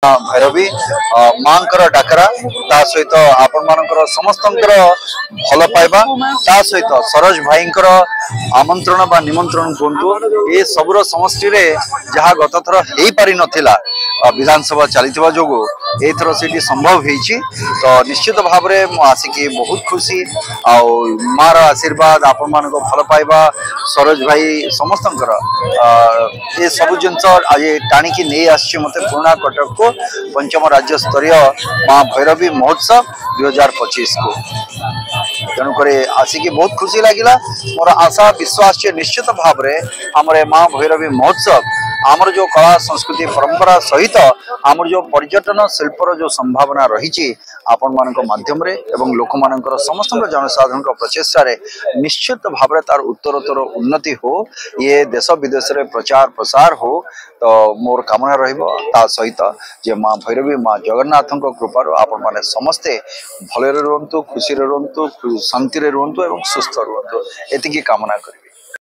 भैरवी मांकर डाकरा ता सहित आपण मानकर समस्तंकर भल पाइबा ता सहित सरोज भाईंकर आमंत्रण बा निमंत्रण कहतु ए सबुर समष्टि रे जहाँ गत थर हेई पारि नथिला विधानसभा चलीथिबा जोगु एथर सेठी संभव हेछि। तो निश्चित भाव रे मु आसिकी बहुत खुशी आ मार आशीर्वाद आपण मानक भल पाइबा सरोज भाई समस्तंकर ए सब जिनस आज टाणिकी नहीं आछि मते पुराना कटक को पंचम राज्य स्तरीय माँ भैरवी महोत्सव 2025 को तेणुक आसिकी बहुत खुशी लगिला। मोर आशा विश्वास निश्चित भाव रे हमरे माँ भैरवी महोत्सव आमर जो कला संस्कृति परंपरा सहित आमर जो पर्यटन शिल्पर जो संभावना रही आपण मान माध्यम रे एवं लोक मानकर समस्त जनसाधारण प्रचेषा रे निश्चित भाव रे तार उत्तरोत्तर उन्नति हो ये देश विदेश रे प्रचार प्रसार हो। तो मोर कामना रहिबो ता सहित जे माँ भैरवी माँ जगन्नाथ कृपार आपण माने समस्ते भले रुहतु खुशी रुहतु शांति रुहतु एवं सुस्थ रुहतु एतिकी कामना करी।